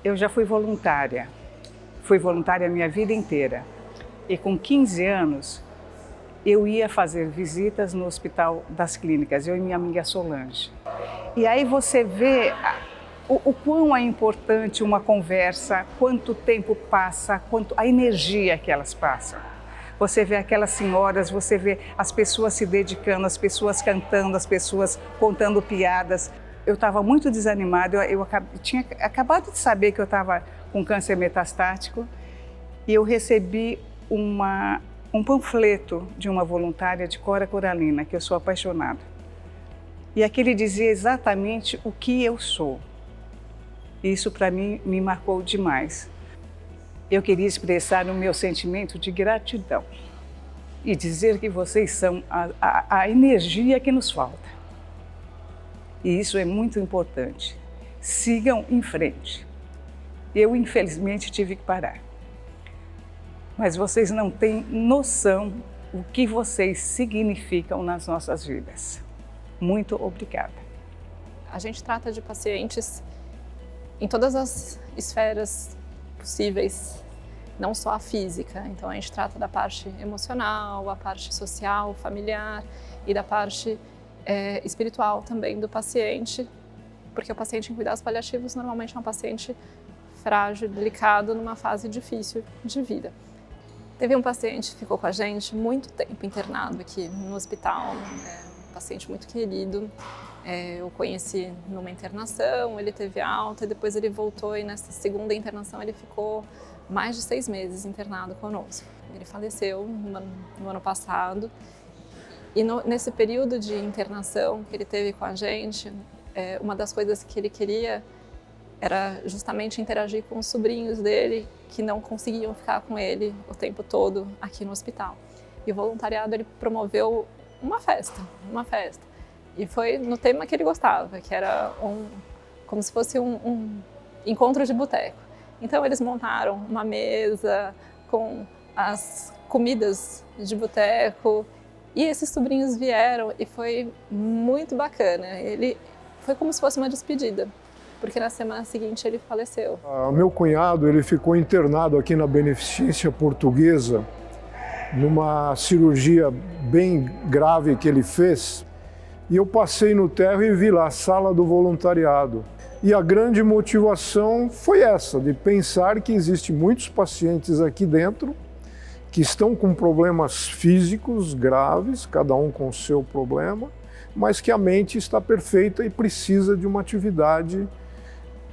Eu já fui voluntária a minha vida inteira. E com 15 anos, eu ia fazer visitas no Hospital das Clínicas, eu e minha amiga Solange. E aí você vê o quão é importante uma conversa, quanto tempo passa, a energia que elas passam. Você vê aquelas senhoras, você vê as pessoas se dedicando, as pessoas cantando, as pessoas contando piadas. Eu estava muito desanimada, eu tinha acabado de saber que eu estava com câncer metastático e eu recebi um panfleto de uma voluntária de Cora Coralina, que eu sou apaixonada. E aquele dizia exatamente o que eu sou. E isso para mim me marcou demais. Eu queria expressar o meu sentimento de gratidão e dizer que vocês são a energia que nos falta. E isso é muito importante. Sigam em frente. Eu, infelizmente, tive que parar. Mas vocês não têm noção o que vocês significam nas nossas vidas. Muito obrigada. A gente trata de pacientes em todas as esferas possíveis, não só a física. Então a gente trata da parte emocional, a parte social, familiar e da parte espiritual também do paciente, porque o paciente em cuidados paliativos normalmente é um paciente frágil, delicado, numa fase difícil de vida. Teve um paciente que ficou com a gente muito tempo internado aqui no hospital, um paciente muito querido. Eu conheci numa internação, ele teve alta e depois ele voltou e nessa segunda internação ele ficou mais de 6 meses internado conosco. Ele faleceu no ano passado e nesse período de internação que ele teve com a gente, uma das coisas que ele queria era justamente interagir com os sobrinhos dele que não conseguiam ficar com ele o tempo todo aqui no hospital. E o voluntariado ele promoveu uma festa. E foi no tema que ele gostava, que era como se fosse um encontro de boteco. Então eles montaram uma mesa com as comidas de boteco e esses sobrinhos vieram e foi muito bacana. Foi como se fosse uma despedida, porque na semana seguinte ele faleceu. Meu cunhado ele ficou internado aqui na Beneficência Portuguesa, numa cirurgia bem grave que ele fez. E eu passei no térreo e vi lá a sala do voluntariado. E a grande motivação foi essa, de pensar que existem muitos pacientes aqui dentro que estão com problemas físicos graves, cada um com o seu problema, mas que a mente está perfeita e precisa de uma atividade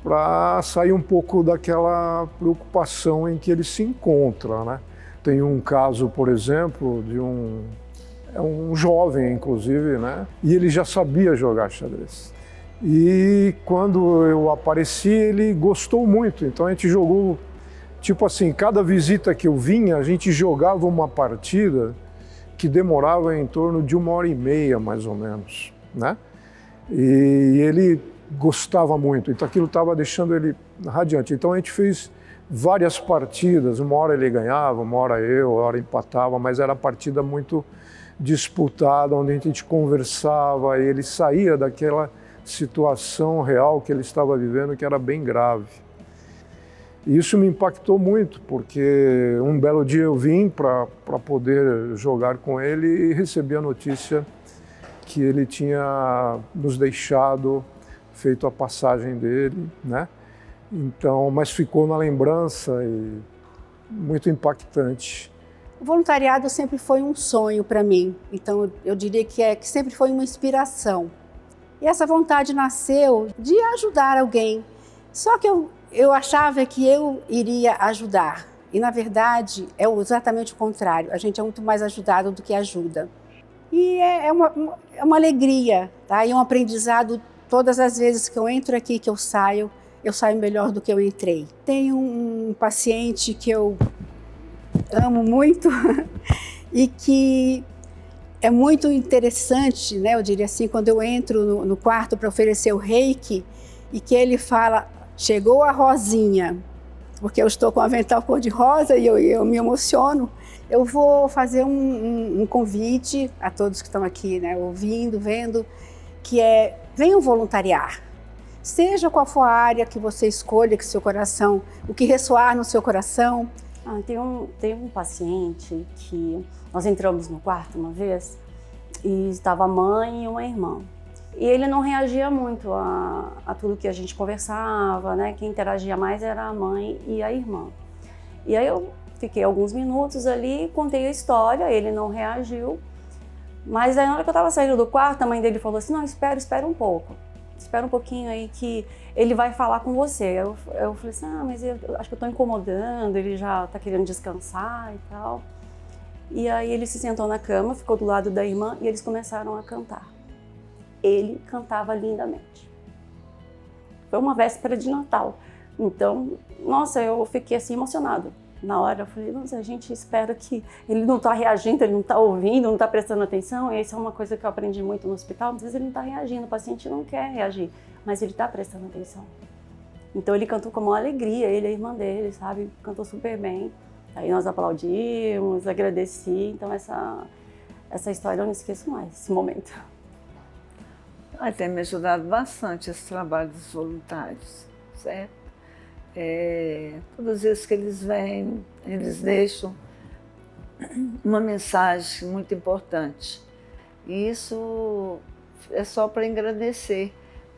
para sair um pouco daquela preocupação em que ele se encontra, né? Tem um caso, por exemplo, de um jovem, inclusive, né? E ele já sabia jogar xadrez. E quando eu apareci, ele gostou muito. Então a gente jogou, tipo assim, cada visita que eu vinha, a gente jogava uma partida que demorava em torno de 1h30, mais ou menos, né? E ele gostava muito, então aquilo estava deixando ele radiante. Então a gente fez várias partidas, uma hora ele ganhava, uma hora eu, uma hora empatava, mas era partida muito disputada, onde a gente conversava e ele saía daquela situação real que ele estava vivendo, que era bem grave. E isso me impactou muito, porque um belo dia eu vim para poder jogar com ele e recebi a notícia que ele tinha nos deixado, feito a passagem dele, né? Então, mas ficou na lembrança e muito impactante. O voluntariado sempre foi um sonho para mim, então eu diria que sempre foi uma inspiração. E essa vontade nasceu de ajudar alguém, só que eu achava que eu iria ajudar. E na verdade é exatamente o contrário, a gente é muito mais ajudado do que ajuda. E é uma alegria, tá? E é um aprendizado todas as vezes que eu entro aqui, que eu saio melhor do que eu entrei. Tenho um paciente que eu amo muito e que é muito interessante, né? Eu diria assim, quando eu entro no quarto para oferecer o reiki e que ele fala, chegou a Rosinha, porque eu estou com o avental cor-de-rosa e eu me emociono. Eu vou fazer um convite a todos que estão aqui, né, ouvindo, vendo, que é, venham voluntariar. seja qual for a área que você escolha, que seu coração, o que ressoar no seu coração. Tem um paciente que nós entramos no quarto uma vez e estava a mãe e uma irmã. E ele não reagia muito a tudo que a gente conversava, né? Quem interagia mais era a mãe e a irmã. E aí eu fiquei alguns minutos ali, contei a história, ele não reagiu. Mas aí na hora que eu estava saindo do quarto, a mãe dele falou assim, não, espera um pouco. Espera um pouquinho aí que ele vai falar com você. Eu falei assim, mas eu acho que eu estou incomodando, ele já está querendo descansar e tal. E aí ele se sentou na cama, ficou do lado da irmã e eles começaram a cantar. Ele cantava lindamente. Foi uma véspera de Natal. Então, nossa, eu fiquei assim emocionada. Na hora eu falei, nossa, a gente espera que ele não está reagindo, ele não está ouvindo, não está prestando atenção. E isso é uma coisa que eu aprendi muito no hospital. Às vezes ele não está reagindo, o paciente não quer reagir, mas ele está prestando atenção. Então ele cantou com uma alegria, ele e a irmã dele, sabe? Cantou super bem. Aí nós aplaudimos, agradeci. Então essa história eu não esqueço mais, esse momento. Tem me ajudado bastante esse trabalho dos voluntários, certo? Todas as vezes que eles vêm, eles deixam uma mensagem muito importante. E isso é só para agradecer,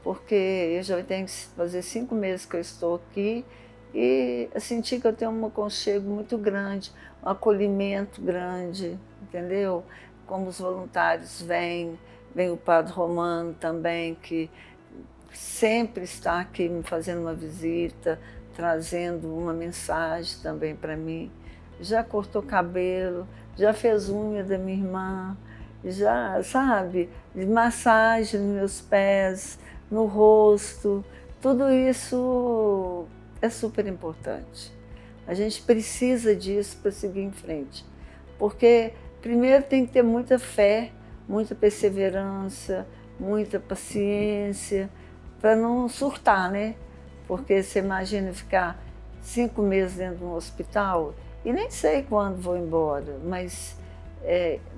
porque eu já tenho que fazer 5 meses que eu estou aqui e eu senti que eu tenho um aconchego muito grande, um acolhimento grande, entendeu? Como os voluntários vem o Padre Romano também, que sempre está aqui me fazendo uma visita, trazendo uma mensagem também para mim. Já cortou cabelo, já fez unha da minha irmã, já, sabe, de massagem nos meus pés, no rosto. Tudo isso é super importante. A gente precisa disso para seguir em frente. Porque primeiro tem que ter muita fé, muita perseverança, muita paciência, para não surtar, né? Porque você imagina ficar 5 meses dentro de um hospital e nem sei quando vou embora, mas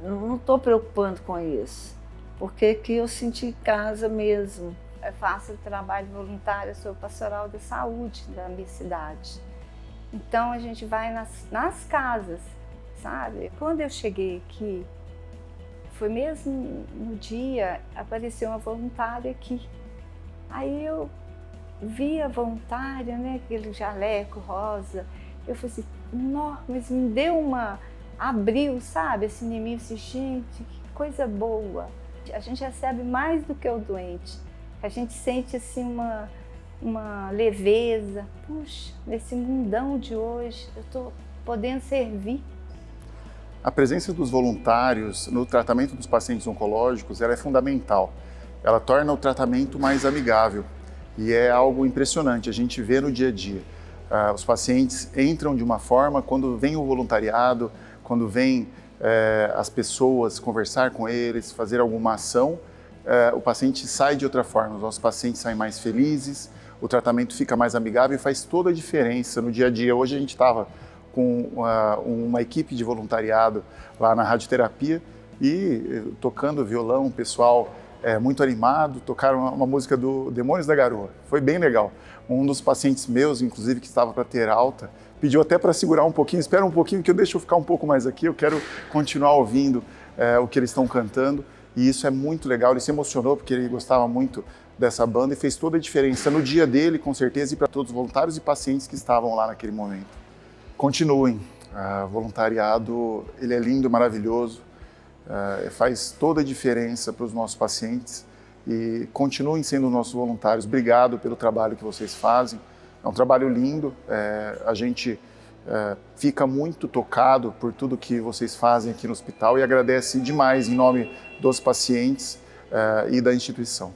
não estou preocupando com isso, porque aqui eu senti em casa mesmo. Eu faço trabalho voluntário, sou pastoral da saúde da minha cidade. Então a gente vai nas casas, sabe? Quando eu cheguei aqui, foi mesmo no dia, apareceu uma voluntária aqui. Aí eu vi a voluntária, né, aquele jaleco rosa, eu falei assim, nossa, mas me deu abriu, sabe, assim em mim, eu disse, gente, que coisa boa. A gente recebe mais do que o doente, a gente sente assim uma leveza, puxa, nesse mundão de hoje, eu estou podendo servir. A presença dos voluntários no tratamento dos pacientes oncológicos ela é fundamental. Ela torna o tratamento mais amigável e é algo impressionante, a gente vê no dia a dia. Os pacientes entram de uma forma, quando vem o voluntariado, quando vem as pessoas conversar com eles, fazer alguma ação, o paciente sai de outra forma, os nossos pacientes saem mais felizes, o tratamento fica mais amigável e faz toda a diferença no dia a dia. Hoje a gente estava com uma equipe de voluntariado lá na radioterapia e tocando violão, o pessoal muito animado, tocaram uma música do Demônios da Garoa, foi bem legal. Um dos pacientes meus, inclusive, que estava para ter alta, pediu até para segurar um pouquinho, espera um pouquinho que eu deixo eu ficar um pouco mais aqui, eu quero continuar ouvindo o que eles estão cantando, e isso é muito legal, ele se emocionou porque ele gostava muito dessa banda e fez toda a diferença no dia dele, com certeza, e para todos os voluntários e pacientes que estavam lá naquele momento. Continuem, o voluntariado, ele é lindo, maravilhoso, faz toda a diferença para os nossos pacientes e continuem sendo nossos voluntários. Obrigado pelo trabalho que vocês fazem, é um trabalho lindo, a gente fica muito tocado por tudo que vocês fazem aqui no hospital e agradece demais em nome dos pacientes e da instituição.